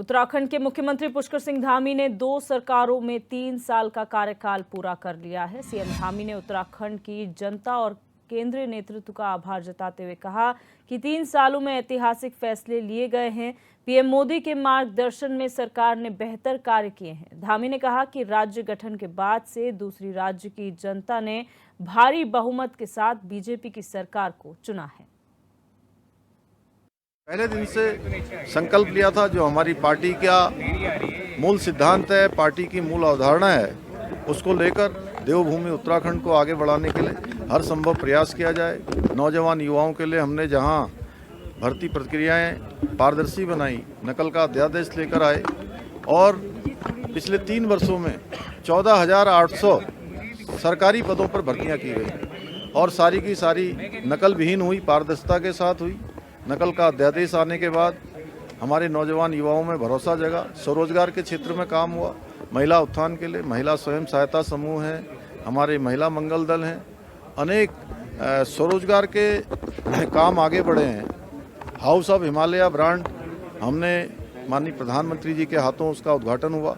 उत्तराखंड के मुख्यमंत्री पुष्कर सिंह धामी ने 2 सरकारों में 3 साल का कार्यकाल पूरा कर लिया है। सीएम धामी ने उत्तराखंड की जनता और केंद्रीय नेतृत्व का आभार जताते हुए कहा कि 3 सालों में ऐतिहासिक फैसले लिए गए हैं। पीएम मोदी के मार्गदर्शन में सरकार ने बेहतर कार्य किए हैं। धामी ने कहा कि राज्य गठन के बाद से दूसरी राज्य की जनता ने भारी बहुमत के साथ बीजेपी की सरकार को चुना है। पहले दिन से संकल्प लिया था, जो हमारी पार्टी का मूल सिद्धांत है, पार्टी की मूल अवधारणा है, उसको लेकर देवभूमि उत्तराखंड को आगे बढ़ाने के लिए हर संभव प्रयास किया जाए। नौजवान युवाओं के लिए हमने जहां भर्ती प्रक्रियाएं पारदर्शी बनाई, नकल का अध्यादेश लेकर आए और पिछले 3 वर्षों में 14,800 सरकारी पदों पर भर्तियां की गई और सारी की सारी नकल विहीन हुई, पारदर्शिता के साथ हुई। नकल का अध्यादेश आने के बाद हमारे नौजवान युवाओं में भरोसा जगा। स्वरोजगार के क्षेत्र में काम हुआ, महिला उत्थान के लिए महिला स्वयं सहायता समूह हैं, हमारे महिला मंगल दल हैं, अनेक स्वरोजगार के काम आगे बढ़े हैं। हाउस ऑफ हिमालय ब्रांड हमने माननीय प्रधानमंत्री जी के हाथों उसका उद्घाटन हुआ।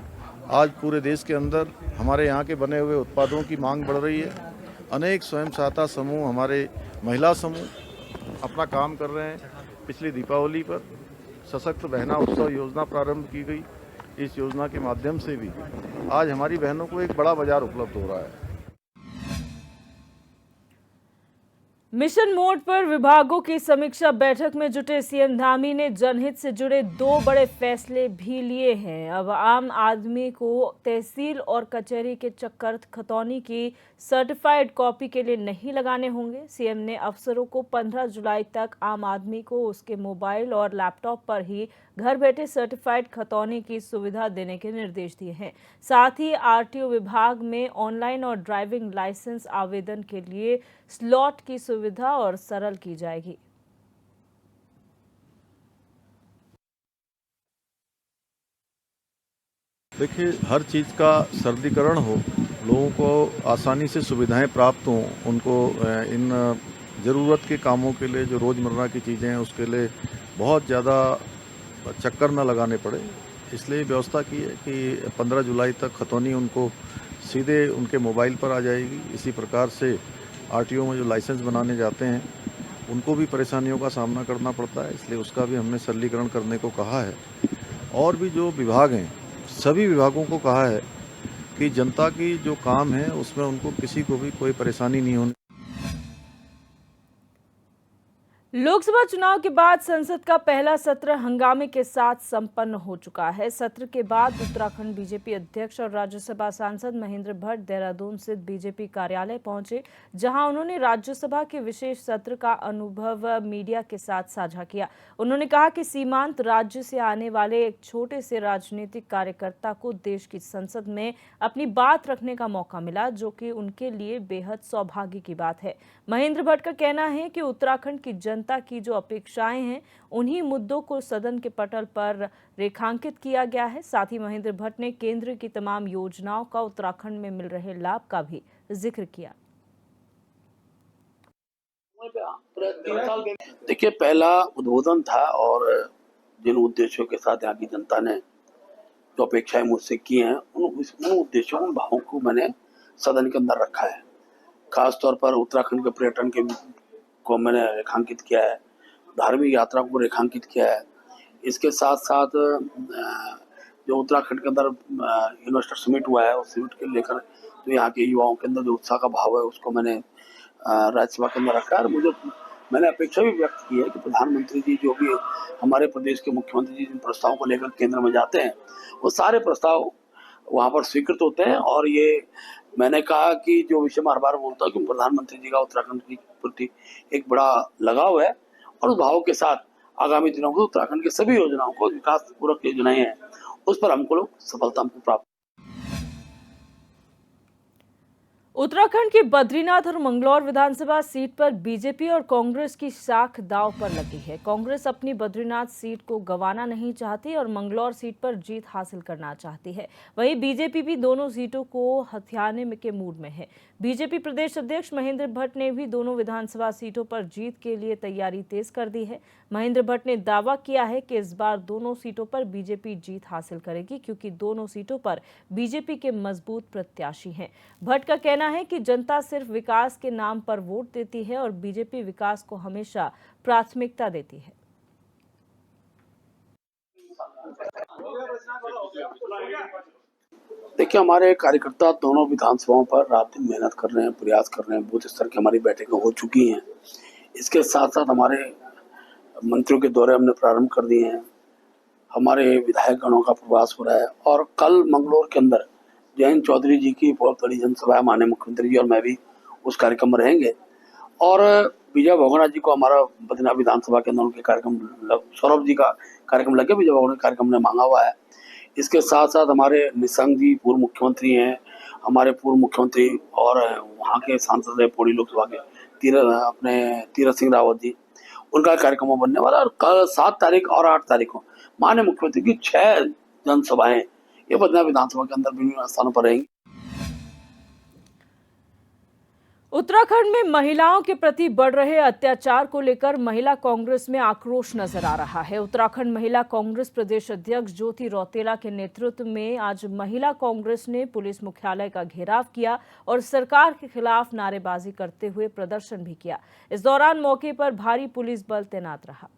आज पूरे देश के अंदर हमारे यहाँ के बने हुए उत्पादों की मांग बढ़ रही है। अनेक स्वयं सहायता समूह, हमारे महिला समूह अपना काम कर रहे हैं। पिछली दीपावली पर सशक्त बहना उत्सव योजना प्रारंभ की गई। इस योजना के माध्यम से भी आज हमारी बहनों को एक बड़ा बाजार उपलब्ध हो रहा है। मिशन मोड पर विभागों की समीक्षा बैठक में जुटे सीएम धामी ने जनहित से जुड़े 2 बड़े फैसले भी लिए हैं। अब आम आदमी को तहसील और कचहरी के चक्कर खतौनी की सर्टिफाइड कॉपी के लिए नहीं लगाने होंगे। सीएम ने अफसरों को 15 जुलाई तक आम आदमी को उसके मोबाइल और लैपटॉप पर ही घर बैठे सर्टिफाइड खतौनी की सुविधा देने के निर्देश दिए हैं। साथ ही आरटीओ विभाग में ऑनलाइन और ड्राइविंग लाइसेंस आवेदन के लिए स्लॉट की सुविधा और सरल की जाएगी। देखिए, हर चीज़ का सरलीकरण हो, लोगों को आसानी से सुविधाएं प्राप्त हों, उनको इन ज़रूरत के कामों के लिए, जो रोज़मर्रा की चीज़ें हैं, उसके लिए बहुत ज़्यादा चक्कर न लगाने पड़े, इसलिए व्यवस्था की है कि 15 जुलाई तक खतौनी उनको सीधे उनके मोबाइल पर आ जाएगी। इसी प्रकार से आरटीओ में जो लाइसेंस बनाने जाते हैं उनको भी परेशानियों का सामना करना पड़ता है, इसलिए उसका भी हमने सरलीकरण करने को कहा है। और भी जो विभाग हैं, सभी विभागों को कहा है कि जनता की जो काम है उसमें उनको किसी को भी कोई परेशानी नहीं होनी। लोकसभा चुनाव के बाद संसद का पहला सत्र हंगामे के साथ संपन्न हो चुका है। सत्र के बाद उत्तराखंड बीजेपी अध्यक्ष और राज्यसभा सांसद महेंद्र भट्ट देहरादून स्थित बीजेपी कार्यालय पहुंचे, जहां उन्होंने राज्यसभा के विशेष सत्र का अनुभव मीडिया के साथ साझा किया। उन्होंने कहा कि सीमांत राज्य से आने वाले एक छोटे से राजनीतिक कार्यकर्ता को देश की संसद में अपनी बात रखने का मौका मिला, जो कि उनके लिए बेहद सौभाग्य की बात है। महेंद्र भट्ट का कहना है कि उत्तराखंड की जनता की जो अपेक्षाएं हैं, उन्हीं मुद्दों को सदन के पटल पर रेखांकित किया गया है। साथ ही महेंद्र भट्ट ने केंद्र की तमाम योजनाओं का उत्तराखंड में मिल रहे लाभ का भी जिक्र किया। देखिए, पहला उद्बोधन था और जिन उद्देश्यों के साथ यहाँ की जनता ने जो अपेक्षाएं मुझसे की हैं, उन उद्देश्यों, उन भावों को मैंने सदन के अंदर रखा है। खासतौर पर उत्तराखंड के पर्यटन को मैंने रेखांकित किया है, धार्मिक यात्रा को रेखांकित किया है। इसके साथ साथ जो उत्तराखंड के अंदर इन्वेस्टर समिट हुआ है, उस समिट के लेकर जो यहाँ के युवाओं के अंदर जो उत्साह का भाव है, उसको मैंने राज्यसभा के अंदर रखा है। और मैंने अपेक्षा भी व्यक्त की है कि प्रधानमंत्री जी, जो भी हमारे प्रदेश के मुख्यमंत्री जी जिन प्रस्तावों को लेकर केंद्र में जाते हैं, वो सारे प्रस्ताव वहाँ पर स्वीकृत होते हैं। और ये मैंने कहा कि जो विषय मैं हर बार बोलता हूँ कि प्रधानमंत्री जी का उत्तराखंड के प्रति एक बड़ा लगाव है और उस भाव के साथ आगामी दिनों में उत्तराखंड की सभी योजनाओं को, विकास पूरक योजनाएं हैं, उस पर हमको लोग सफलता प्राप्त। उत्तराखंड की बद्रीनाथ और मंगलौर विधानसभा सीट पर बीजेपी और कांग्रेस की साख दांव पर लगी है। कांग्रेस अपनी बद्रीनाथ सीट को गंवाना नहीं चाहती और मंगलौर सीट पर जीत हासिल करना चाहती है। वहीं बीजेपी भी दोनों सीटों को हथियाने के मूड में है। बीजेपी प्रदेश अध्यक्ष महेंद्र भट्ट ने भी दोनों विधानसभा सीटों पर जीत के लिए तैयारी तेज कर दी है। महेंद्र भट्ट ने दावा किया है कि इस बार दोनों सीटों पर बीजेपी जीत हासिल करेगी, क्योंकि दोनों सीटों पर बीजेपी के मजबूत प्रत्याशी हैं। भट्ट का कहना है कि जनता सिर्फ विकास के नाम पर वोट देती है और बीजेपी विकास को हमेशा प्राथमिकता देती है। देखिए, हमारे कार्यकर्ता दोनों विधानसभाओं पर रात दिन मेहनत कर रहे हैं, प्रयास कर रहे हैं। बूथ स्तर की हमारी बैठकें हो चुकी हैं। इसके साथ साथ हमारे मंत्रियों के दौरे हमने प्रारंभ कर दिए हैं। हमारे विधायक गणों का प्रवास हो रहा है और कल मंगलौर के अंदर जयंत चौधरी जी की बहुत बड़ी जनसभा है। माननीय मुख्यमंत्री जी और मैं भी उस कार्यक्रम में रहेंगे और विजय बहुगुणा जी को हमारा बद्रीनाथ विधानसभा के अंदर उनके कार्यक्रम, सौरभ जी का कार्यक्रम लगे, विजय बहुगुणा कार्यक्रम ने मांगा हुआ है। इसके साथ साथ हमारे निशंक जी पूर्व मुख्यमंत्री हैं, हमारे पूर्व मुख्यमंत्री और वहाँ के सांसद है पौड़ी लोकसभा के तीरथ सिंह रावत जी, उनका कार्यक्रम बनने वाला। और कल 7 तारीख और 8 तारीख को माननीय मुख्यमंत्री की 6 जनसभाएं ये बद्रीनाथ विधानसभा के अंदर विभिन्न स्थानों पर रहेंगी। उत्तराखंड में महिलाओं के प्रति बढ़ रहे अत्याचार को लेकर महिला कांग्रेस में आक्रोश नजर आ रहा है। उत्तराखंड महिला कांग्रेस प्रदेश अध्यक्ष ज्योति रौतेला के नेतृत्व में आज महिला कांग्रेस ने पुलिस मुख्यालय का घेराव किया और सरकार के खिलाफ नारेबाजी करते हुए प्रदर्शन भी किया। इस दौरान मौके पर भारी पुलिस बल तैनात रहा।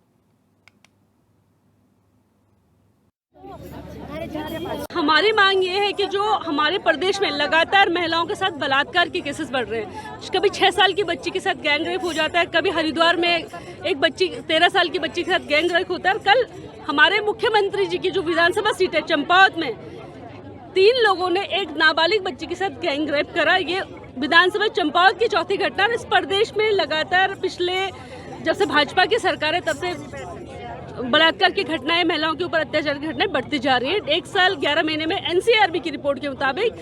हमारी मांग ये है कि जो हमारे प्रदेश में लगातार महिलाओं के साथ बलात्कार के केसेस बढ़ रहे हैं, कभी 6 साल की बच्ची के साथ गैंग रेप हो जाता है, कभी हरिद्वार में एक बच्ची 13 साल की बच्ची के साथ गैंग रेप होता है। कल हमारे मुख्यमंत्री जी की जो विधानसभा सीट है चंपावत में 3 लोगों ने एक नाबालिग बच्ची के साथ गैंग रेप करा। ये विधानसभा चंपावत की चौथी घटना। इस प्रदेश में लगातार पिछले जब से भाजपा की सरकार है तब से बलात्कार की घटनाएं, महिलाओं के ऊपर अत्याचार की घटनाएं बढ़ती जा रही है। 1 साल 11 महीने में एनसीआरबी की रिपोर्ट के मुताबिक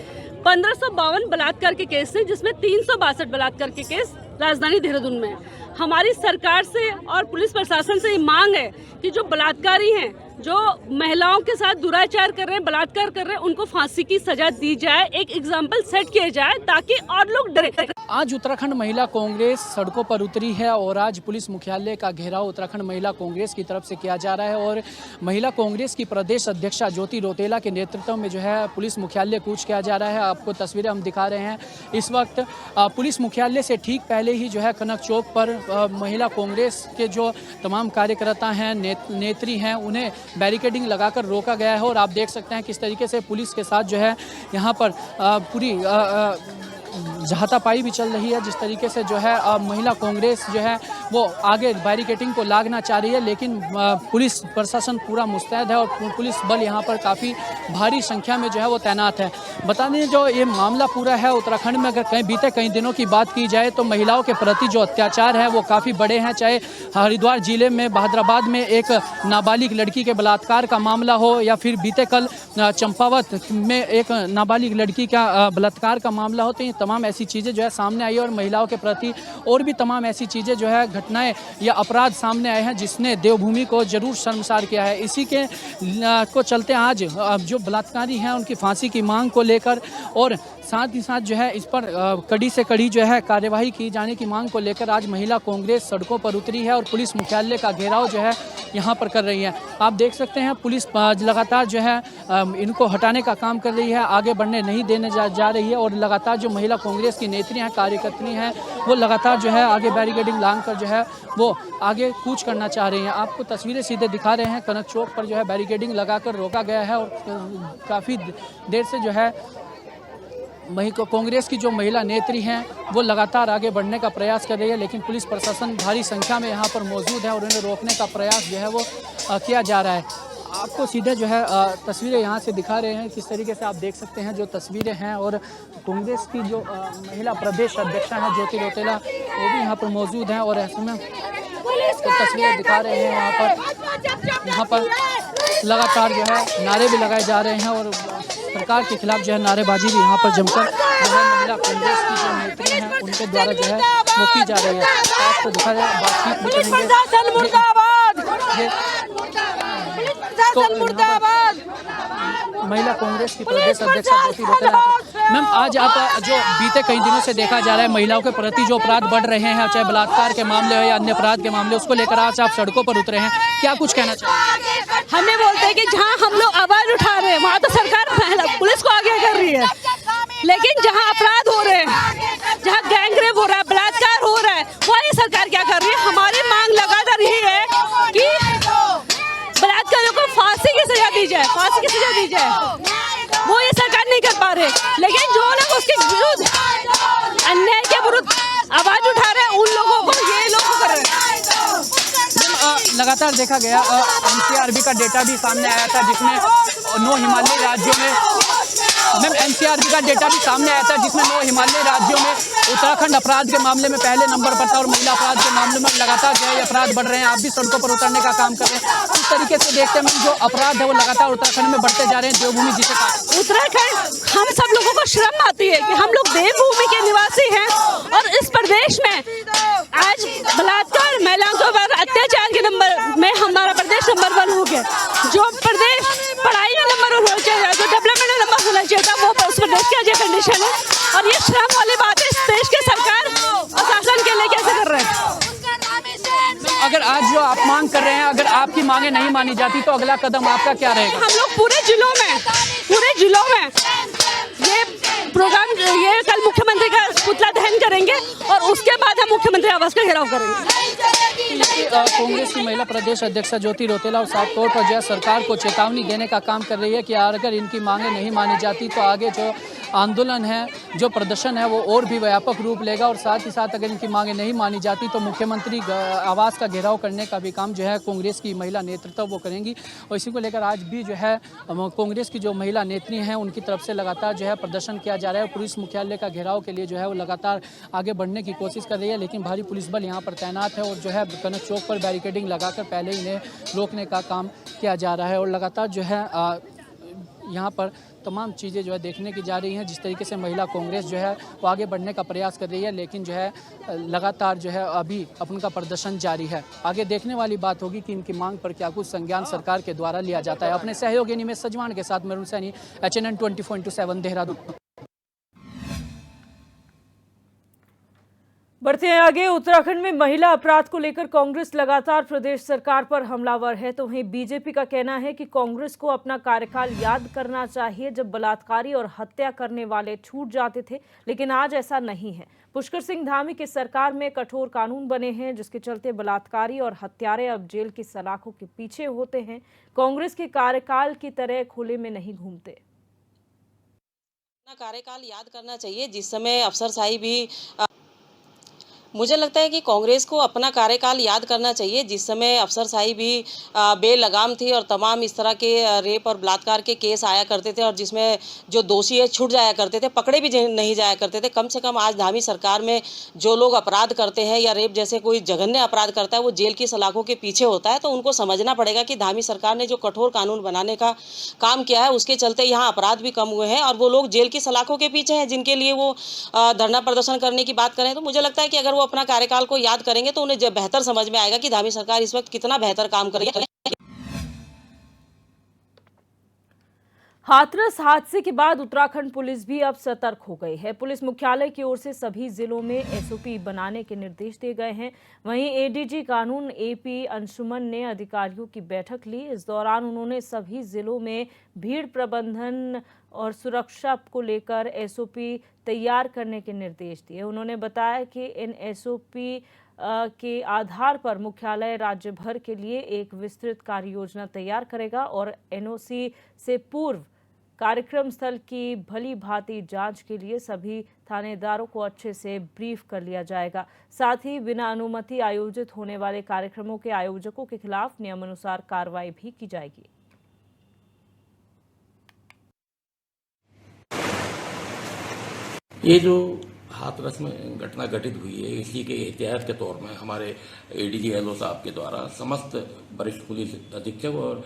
1552 बलात्कार के केस थे, जिसमें 362 बलात्कार के केस राजधानी देहरादून में। हमारी सरकार से और पुलिस प्रशासन से ये मांग है कि जो बलात्कारी हैं, जो महिलाओं के साथ दुराचार कर रहे हैं, बलात्कार कर रहे हैं, उनको फांसी की सजा दी जाए, एक एग्जाम्पल सेट किया जाए ताकि और लोग डरे। आज उत्तराखंड महिला कांग्रेस सड़कों पर उतरी है और आज पुलिस मुख्यालय का घेराव उत्तराखंड महिला कांग्रेस की तरफ से किया जा रहा है और महिला कांग्रेस की प्रदेश अध्यक्षा ज्योति रौतेला के नेतृत्व में जो है पुलिस मुख्यालय कूच किया जा रहा है। आपको तस्वीरें हम दिखा रहे हैं। इस वक्त पुलिस मुख्यालय से ठीक पहले ही जो है कनक चौक पर महिला कांग्रेस के जो तमाम कार्यकर्ता हैं, नेत्री हैं, उन्हें बैरिकेडिंग लगाकर रोका गया है और आप देख सकते हैं किस तरीके से पुलिस के साथ जो है यहाँ पर पूरी हाथापाई भी चल रही है। जिस तरीके से जो है महिला कांग्रेस जो है वो आगे बैरिकेडिंग को लागना चाह रही है, लेकिन पुलिस प्रशासन पूरा मुस्तैद है और पुलिस बल यहाँ पर काफ़ी भारी संख्या में जो है वो तैनात है। बता दें जो ये मामला पूरा है उत्तराखंड में, अगर बीते कई दिनों की बात की जाए तो महिलाओं के प्रति जो अत्याचार है वो काफ़ी बड़े हैं। चाहे हरिद्वार जिले में बहादुराबाद में एक नाबालिग लड़की के बलात्कार का मामला हो या फिर बीते कल चंपावत में एक नाबालिग लड़की का बलात्कार का मामला हो, तो ये तमाम ऐसी चीज़ें जो है सामने आई और महिलाओं के प्रति और भी तमाम ऐसी चीज़ें जो है घटनाएं या अपराध सामने आए हैं जिसने देवभूमि को जरूर शर्मसार किया है। इसी के को चलते आज जो बलात्कारी हैं उनकी फांसी की मांग को लेकर और साथ ही साथ जो है इस पर कड़ी से कड़ी जो है कार्यवाही की जाने की मांग को लेकर आज महिला कांग्रेस सड़कों पर उतरी है और पुलिस मुख्यालय का घेराव जो है यहाँ पर कर रही है। आप देख सकते हैं पुलिस लगातार जो है इनको हटाने का काम कर रही है, आगे बढ़ने नहीं देने जा रही है और लगातार जो महिला कांग्रेस की नेत्री हैं, कार्यकर्त्री हैं, वो लगातार जो है आगे बैरिकेडिंग लांघकर जो है वो आगे कूच करना चाह रही हैं। आपको तस्वीरें सीधे दिखा रहे हैं। कनक चौक पर जो है बैरिकेडिंग लगाकर रोका गया है और काफ़ी देर से जो है कांग्रेस की जो महिला नेत्री हैं वो लगातार आगे बढ़ने का प्रयास कर रही है, लेकिन पुलिस प्रशासन भारी संख्या में यहाँ पर मौजूद है और उन्हें रोकने का प्रयास जो है वो किया जा रहा है। आपको सीधे जो है तस्वीरें यहाँ से दिखा रहे हैं। किस तरीके से आप देख सकते हैं जो तस्वीरें हैं, और कांग्रेस की जो महिला प्रदेश अध्यक्षा हैं ज्योति रौतेला वो भी यहाँ पर मौजूद हैं, और ऐसे में तो तस्वीरें दिखा रहे हैं। यहाँ पर लगातार जो है नारे भी लगाए जा रहे हैं, और सरकार के खिलाफ जो है नारेबाजी भी यहाँ पर जमकर जो है महिला कांग्रेस की जो नेत्री हैं उनके द्वारा जो है वो की जा रही है। आपको दिखा रहे हैं, बातचीत भी करेंगे। तो महिला कांग्रेस की प्रदेश अध्यक्ष ज्योति रौतेला, मैम आज आप जो बीते कई दिनों से देखा जा रहा है महिलाओं के प्रति जो अपराध बढ़ रहे हैं, चाहे बलात्कार के मामले हो या अन्य अपराध के मामले, उसको लेकर आज आप सड़कों पर उतरे हैं, क्या कुछ कहना चाहिए? हम ये बोलते हैं कि जहाँ हम लोग आवाज उठा रहे हैं वहाँ तो सरकार पुलिस को आगे कर रही है, लेकिन जहाँ अपराध हो रहे हैं, जहाँ गैंगरेप हो रहा है, बलात्कार हो रहा है, वहाँ ये सरकार क्या कर रही है? हमारी मांग लगातार यही है कि बलात्कारियों को फांसी की सजा दी जाए, फांसी की सजा दी जाए। वो ये सरकार नहीं कर पा रहे, लेकिन जो लोग उसके विरुद्ध अन्याय के विरुद्ध आवाज उठा रहे हैं उन लोगों को ये लोग कर रहे हैं। लगातार देखा गया एनसीआरबी का डेटा भी सामने आया था, जिसमें 9 हिमालयी राज्यों में मैम एनसीआरबी का डेटा भी सामने आया था, जिसमें 9 हिमालयी राज्यों में उत्तराखंड अपराध के मामले में पहले नंबर पर था, और महिला अपराध के मामले में लगातार जो है अपराध बढ़ रहे हैं। आप भी सड़कों पर उतरने का काम कर रहे हैं, इस तरीके से देखते हैं जो अपराध है वो लगातार उत्तराखंड में बढ़ते जा रहे हैं। देवभूमि जिसे उत्तराखंड, हम सब लोगों को शर्म आती है कि हम लोग देवभूमि के निवासी हैं, और इस प्रदेश में आज बलात्कार, महिलाओं के ऊपर अत्याचार के नंबर में हमारा प्रदेश नंबर 1 हो गया। जो प्रदेश पढ़ाई में नंबर 1 होना चाहिए, जो डेवलपमेंट में नंबर होना चाहिए था, वो उस प्रदेश की आज ये कंडीशन है, और ये शर्म वाली बात है। इस देश के सरकार और शासन के लिए कैसे कर रहे हैं? अगर आज जो आप मांग कर रहे हैं, अगर आपकी मांगे नहीं मानी जाती तो अगला कदम आपका क्या रहेगा? हम लोग पूरे जिलों में ये प्रोग्राम, ये कल मुख्यमंत्री का पुतला दहन करेंगे, और उसके बाद हम मुख्यमंत्री आवास का घेराव करेंगे। कांग्रेस की महिला प्रदेश अध्यक्षा ज्योति रौतेला और साफ तौर पर जो है सरकार को चेतावनी देने का काम कर रही है कि अगर इनकी मांगे नहीं मानी जाती तो आगे जो आंदोलन है, जो प्रदर्शन है, वो और भी व्यापक रूप लेगा, और साथ ही साथ अगर इनकी मांगे नहीं मानी जाती तो मुख्यमंत्री आवास का घेराव करने का भी काम जो है कांग्रेस की महिला नेतृत्व वो करेंगी। और इसी को लेकर आज भी जो है कांग्रेस की जो महिला नेत्री हैं उनकी तरफ से लगातार जो है प्रदर्शन किया जा रहा है। पुलिस मुख्यालय का घेराव के लिए जो है वो लगातार आगे बढ़ने की कोशिश कर रही है, लेकिन भारी पुलिस बल यहाँ पर तैनात है, और जो है कनक चौक पर बैरिकेडिंग लगाकर पहले इन्हें रोकने का काम किया जा रहा है। और लगातार जो है यहाँ पर तमाम चीज़ें जो है देखने की जा रही हैं, जिस तरीके से महिला कांग्रेस जो है वो आगे बढ़ने का प्रयास कर रही है, लेकिन जो है लगातार जो है अभी उनका प्रदर्शन जारी है। आगे देखने वाली बात होगी कि इनकी मांग पर क्या कुछ संज्ञान सरकार के द्वारा लिया जाता है। अपने सहयोगी निमेश सजवान के साथ मेरुन सैनी, HNN 24/7 देहरादून। बढ़ते हैं आगे। उत्तराखंड में महिला अपराध को लेकर कांग्रेस लगातार प्रदेश सरकार पर हमलावर है, तो वहीं बीजेपी का कहना है कि कांग्रेस को अपना कार्यकाल याद करना चाहिए जब बलात्कारी और हत्या करने वाले छूट जाते थे, लेकिन आज ऐसा नहीं है। पुष्कर सिंह धामी की सरकार में कठोर कानून बने हैं, जिसके चलते बलात्कारी और हत्यारे अब जेल की सलाखों के पीछे होते हैं। कांग्रेस के कार्यकाल की तरह खुले में नहीं घूमते। अपना कार्यकाल याद करना चाहिए जिस समय अफसरशाही भी मुझे लगता है कि कांग्रेस को अपना कार्यकाल याद करना चाहिए जिस समय अफसरशाही भी बेलगाम थी, और तमाम इस तरह के रेप और बलात्कार के केस आया करते थे, और जिसमें जो दोषी है छूट जाया करते थे, पकड़े भी नहीं जाया करते थे। कम से कम आज धामी सरकार में जो लोग अपराध करते हैं या रेप जैसे कोई जघन्य अपराध करता है वो जेल की सलाखों के पीछे होता है। तो उनको समझना पड़ेगा कि धामी सरकार ने जो कठोर कानून बनाने का काम किया है उसके चलते यहाँ अपराध भी कम हुए हैं, और वो लोग जेल की सलाखों के पीछे हैं जिनके लिए वो धरना प्रदर्शन करने की बात करें। तो मुझे लगता है कि अगर वो अपना कार्यकाल को याद करेंगे तो उन्हें बेहतर समझ में आएगा कि धामी सरकार इस वक्त कितना बेहतर काम कर रही है। हाथरस हादसे के बाद उत्तराखंड पुलिस भी अब सतर्क हो गई है। पुलिस मुख्यालय की ओर से सभी जिलों में एसओपी बनाने के निर्देश दिए गए हैं। वहीं एडीजी कानून एपी अंशुमन ने अधिकारियों की बैठक ली। इस दौरान उन्होंने सभी जिलों में भीड़ प्रबंधन और सुरक्षा को लेकर एसओपी तैयार करने के निर्देश दिए। उन्होंने बताया कि इन एसओपी के आधार पर मुख्यालय राज्य भर के लिए एक विस्तृत कार्य योजना तैयार करेगा, और एनओसी से पूर्व कार्यक्रम स्थल की भली भांति जांच के लिए सभी थानेदारों को अच्छे से ब्रीफ कर लिया जाएगा। साथ ही बिना अनुमति आयोजित होने वाले कार्यक्रमों के आयोजकों के खिलाफ नियमानुसार कार्रवाई भी की जाएगी। ये जो हाथरस में घटना घटित हुई है, इसी के एहतियात के तौर में हमारे एडीजी एलओ साहब के द्वारा समस्त वरिष्ठ पुलिस अधीक्षक और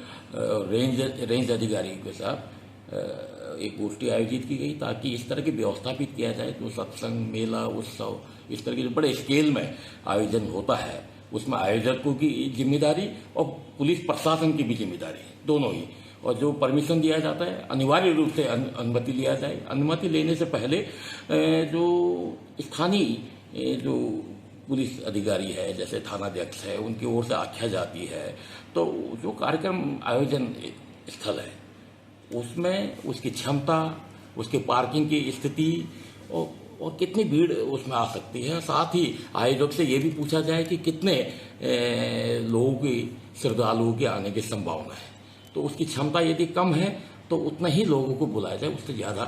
रेंज अधिकारियों के साथ एक गोष्ठी आयोजित की गई ताकि इस तरह की व्यवस्थापित किया जाए। जो सत्संग, मेला, उत्सव, इस तरह के जो बड़े स्केल में आयोजन होता है उसमें आयोजकों की जिम्मेदारी और पुलिस प्रशासन की भी जिम्मेदारी है, दोनों ही। और जो परमिशन दिया जाता है अनिवार्य रूप से अनुमति लिया जाए। अनुमति लेने से पहले जो स्थानीय जो पुलिस अधिकारी है, जैसे थानाध्यक्ष है, उनकी ओर से आख्या जाती है। तो जो कार्यक्रम आयोजन स्थल है उसमें उसकी क्षमता, उसके पार्किंग की स्थिति और कितनी भीड़ उसमें आ सकती है। साथ ही आयोजक से ये भी पूछा जाए कि कितने लोगों की, श्रद्धालुओं के आने की संभावना है। तो उसकी क्षमता यदि कम है तो उतना ही लोगों को बुलाया जाए, उससे ज़्यादा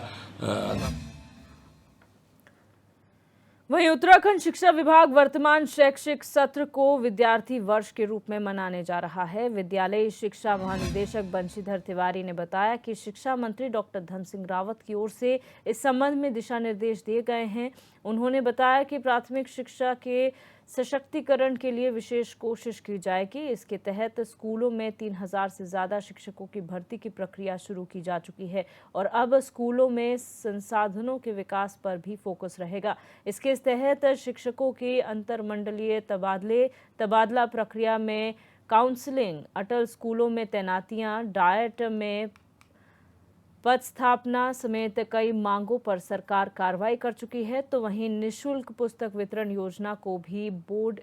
वहीं उत्तराखंड शिक्षा विभाग वर्तमान शैक्षिक सत्र को विद्यार्थी वर्ष के रूप में मनाने जा रहा है। विद्यालयी शिक्षा महानिदेशक बंशीधर तिवारी ने बताया कि शिक्षा मंत्री डॉक्टर धन सिंह रावत की ओर से इस संबंध में दिशा निर्देश दिए गए हैं। उन्होंने बताया कि प्राथमिक शिक्षा के सशक्तिकरण के लिए विशेष कोशिश की जाएगी। इसके तहत स्कूलों में 3000 से ज़्यादा शिक्षकों की भर्ती की प्रक्रिया शुरू की जा चुकी है और अब स्कूलों में संसाधनों के विकास पर भी फोकस रहेगा। इसके तहत शिक्षकों की अंतरमंडलीय तबादला प्रक्रिया में काउंसलिंग, अटल स्कूलों में तैनातियां, डाइट में पद स्थापना समेत कई मांगों पर सरकार कार्रवाई कर चुकी है। तो वहीं निःशुल्क पुस्तक वितरण योजना को भी बोर्ड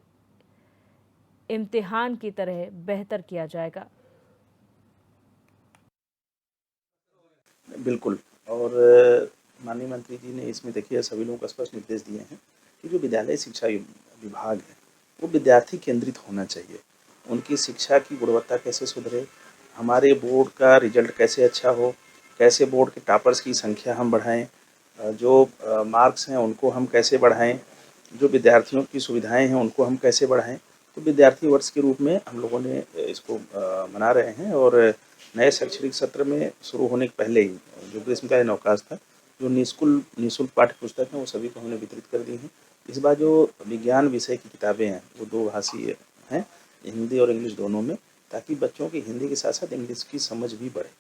इम्तिहान की तरह बेहतर किया जाएगा। बिल्कुल। और माननीय मंत्री जी ने इसमें देखिए सभी लोगों को स्पष्ट निर्देश दिए हैं कि जो विद्यालय शिक्षा विभाग है वो विद्यार्थी केंद्रित होना चाहिए। उनकी शिक्षा की गुणवत्ता कैसे सुधरे, हमारे बोर्ड का रिजल्ट कैसे अच्छा हो, कैसे बोर्ड के टॉपर्स की संख्या हम बढ़ाएं, जो मार्क्स हैं उनको हम कैसे बढ़ाएं, जो विद्यार्थियों की सुविधाएं हैं उनको हम कैसे बढ़ाएं। तो विद्यार्थी वर्ष के रूप में हम लोगों ने इसको मना रहे हैं और नए शैक्षणिक सत्र में शुरू होने के पहले ही जो ग्रीष्मकालीन अवकाश था, जो निःशुल्क पाठ्य पुस्तक हैं वो सभी को हमने वितरित कर दी हैं। इस बार जो विज्ञान विषय की किताबें हैं वो 2 भाषीय हैं, हिंदी और इंग्लिश दोनों में, ताकि बच्चों की हिंदी के साथ साथ इंग्लिश की समझ भी बढ़े।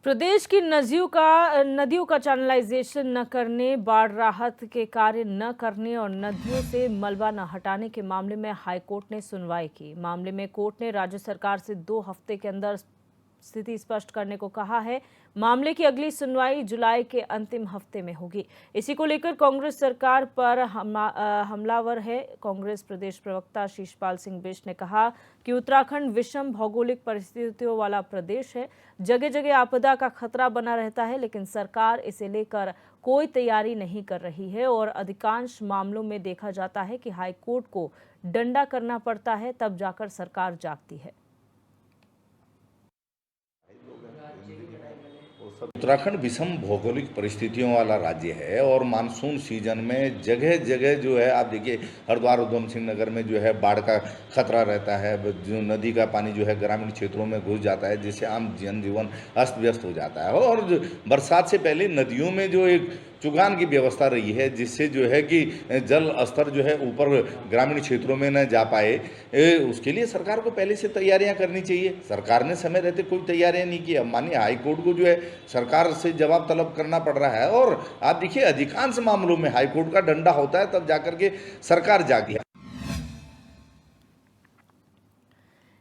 प्रदेश की नदियों का चैनलाइजेशन न करने, बाढ़ राहत के कार्य न करने और नदियों से मलबा न हटाने के मामले में हाईकोर्ट ने सुनवाई की। मामले में कोर्ट ने राज्य सरकार से 2 हफ्ते के अंदर स्थिति स्पष्ट करने को कहा है। मामले की अगली सुनवाई जुलाई के अंतिम हफ्ते में होगी। इसी को लेकर कांग्रेस सरकार पर हमलावर है। कांग्रेस प्रदेश प्रवक्ता शीशपाल सिंह बिष्ट ने कहा कि उत्तराखंड विषम भौगोलिक परिस्थितियों वाला प्रदेश है, जगह जगह आपदा का खतरा बना रहता है, लेकिन सरकार इसे लेकर कोई तैयारी नहीं कर रही है और अधिकांश मामलों में देखा जाता है कि हाईकोर्ट को डंडा करना पड़ता है, तब जाकर सरकार जागती है। उत्तराखंड विषम भौगोलिक परिस्थितियों वाला राज्य है और मानसून सीजन में जगह जगह जो है, आप देखिए हरिद्वार उधम सिंह नगर में जो है बाढ़ का खतरा रहता है, जो नदी का पानी जो है ग्रामीण क्षेत्रों में घुस जाता है, जिससे आम जनजीवन अस्त व्यस्त हो जाता है। और बरसात से पहले नदियों में जो एक चुगान की व्यवस्था रही है, जिससे जो है कि जल स्तर जो है ऊपर ग्रामीण क्षेत्रों में न जा पाए, उसके लिए सरकार को पहले से तैयारियां करनी चाहिए। सरकार ने समय रहते कोई तैयारियां नहीं की। अब मानिए हाईकोर्ट को जो है सरकार से जवाब तलब करना पड़ रहा है और आप देखिए अधिकांश मामलों में हाईकोर्ट का डंडा होता है, तब जाकर के सरकार जागी है।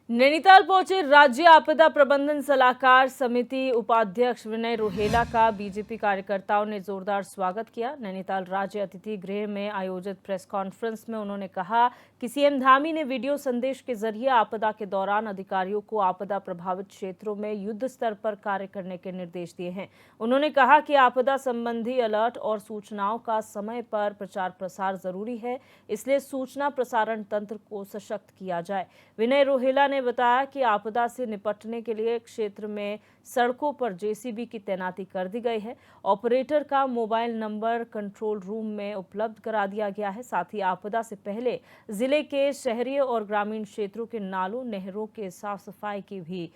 नैनीताल पहुंचे राज्य आपदा प्रबंधन सलाहकार समिति उपाध्यक्ष विनय रोहेला का बीजेपी कार्यकर्ताओं ने जोरदार स्वागत किया। नैनीताल राज्य अतिथि गृह में आयोजित प्रेस कॉन्फ्रेंस में उन्होंने कहा कि सीएम धामी ने वीडियो संदेश के जरिए आपदा के दौरान अधिकारियों को आपदा प्रभावित क्षेत्रों में युद्ध स्तर पर कार्य करने के निर्देश दिए हैं। उन्होंने कहा कि आपदा संबंधी अलर्ट और सूचनाओं का समय पर प्रचार प्रसार जरूरी है, इसलिए सूचना प्रसारण तंत्र को सशक्त किया जाए। विनय रोहेला ने बताया कि आपदा से निपटने के लिए क्षेत्र में सड़कों पर जेसीबी की तैनाती कर दी गई है। ऑपरेटर का मोबाइल नंबर कंट्रोल रूम में उपलब्ध करा दिया गया है। साथ ही आपदा से पहले जिले के शहरी और ग्रामीण क्षेत्रों के नालों, नहरों के साफ सफाई की भी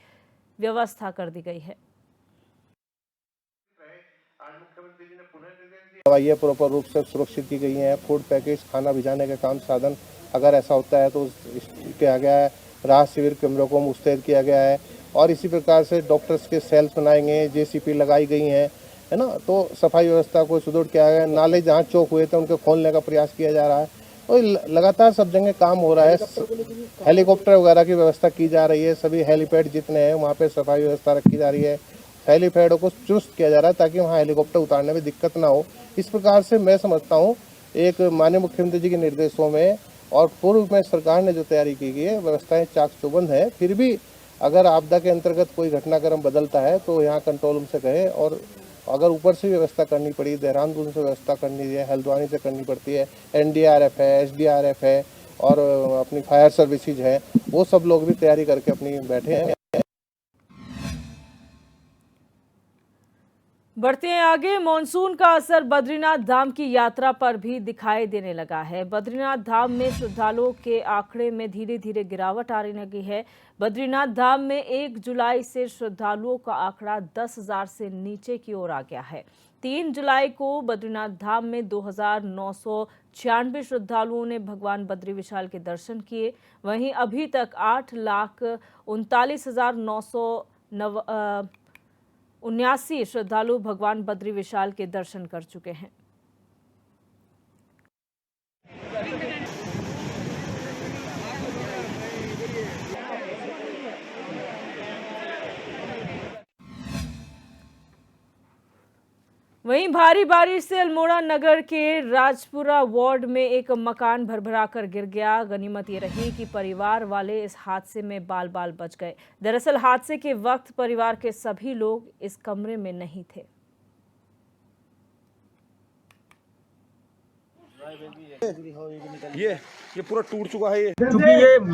व्यवस्था कर दी गई है। दवाइयाँ प्रॉपर रूप से सुरक्षित की गई हैं। फूड पैकेज, खाना भिजाने के काम साधन अगर ऐसा होता है तो किया गया है। राहत शिविर केंद्रों को मुस्तैद किया गया है और इसी प्रकार से डॉक्टर्स के सेल्स बनाए गए, JCP लगाई गई हैं, है ना। तो सफाई व्यवस्था को सुदृढ़ किया गया है। नाले जहाँ चौक हुए थे उनको खोलने का प्रयास किया जा रहा है और लगातार सब जगह काम हो रहा है। हेलीकॉप्टर वगैरह की व्यवस्था की जा रही है। सभी हेलीपैड जितने हैं वहाँ पे सफाई व्यवस्था रखी जा रही है। हेलीपैडों को चुस्त किया जा रहा है ताकि वहाँ हेलीकॉप्टर उतारने में दिक्कत ना हो। इस प्रकार से मैं समझता हूँ एक माननीय मुख्यमंत्री जी के निर्देशों में और पूर्व में सरकार ने जो तैयारी की गई है, व्यवस्थाएं चाक चौबंद है। फिर भी अगर आपदा के अंतर्गत कोई घटनाक्रम बदलता है तो यहाँ कंट्रोल रूम से कहे और अगर ऊपर से व्यवस्था करनी पड़ी, देहरादून से व्यवस्था करनी है, हल्द्वानी से करनी पड़ती है, NDRF है, SDRF है और अपनी फायर सर्विसेज है, वो सब लोग भी तैयारी करके अपनी बैठे हैं। बढ़ते हैं आगे। मॉनसून का असर बद्रीनाथ धाम की यात्रा पर भी दिखाई देने लगा है। बद्रीनाथ धाम में श्रद्धालुओं के आंकड़े में धीरे धीरे गिरावट आने लगी है। बद्रीनाथ धाम में 1 जुलाई से श्रद्धालुओं का आंकड़ा 10,000 से नीचे की ओर आ गया है। 3 जुलाई को बद्रीनाथ धाम में 2,996 श्रद्धालुओं ने भगवान बद्री विशाल के दर्शन किए। वहीं अभी तक 8,39,979 श्रद्धालु भगवान बद्री विशाल के दर्शन कर चुके हैं। वहीं भारी बारिश से अल्मोड़ा नगर के राजपुरा वार्ड में एक मकान भरभराकर गिर गया। गनीमत ये रही कि परिवार वाले इस हादसे में बाल बाल बच गए। दरअसल हादसे के वक्त परिवार के सभी लोग इस कमरे में नहीं थे। ये पूरा टूट चुका है। क्योंकि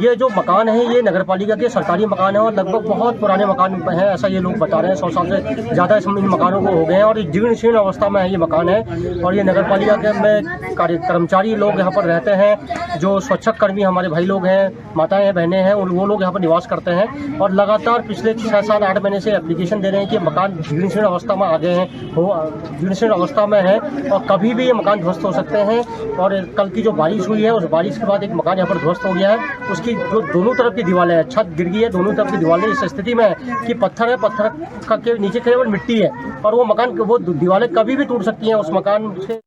ये जो मकान है ये नगर पालिका के सरकारी मकान है और लगभग बहुत पुराने मकान हैं, ऐसा ये लोग बता रहे हैं। 100 साल से ज़्यादा इन मकानों को हो गए हैं और जीर्ण शीर्ण अवस्था में है ये मकान है। और ये नगर पालिका के में कर्मचारी लोग यहाँ पर रहते हैं, जो स्वच्छता कर्मी हमारे भाई लोग हैं, माताएं हैं, बहनें हैं, और वो लोग यहाँ पर निवास करते हैं और लगातार पिछले 6, 7, 8 महीने से एप्लीकेशन दे रहे हैं कि मकान जीर्ण शीर्ण अवस्था में आ गए हैं, जीर्ण शीर्ण अवस्था में है और कभी भी ये मकान ध्वस्त हो सकते हैं। और कल की जो बारिश हुई है उस बारिश के बाद एक मकान यहाँ पर ध्वस्त हो गया है। उसकी जो दोनों तरफ की दीवारें हैं, छत गिर गई है, दोनों तरफ की दीवारें इस स्थिति में है कि पत्थर है, पत्थर के नीचे केवल मिट्टी है और वो मकान वो दीवारें कभी भी टूट सकती हैं उस मकान से।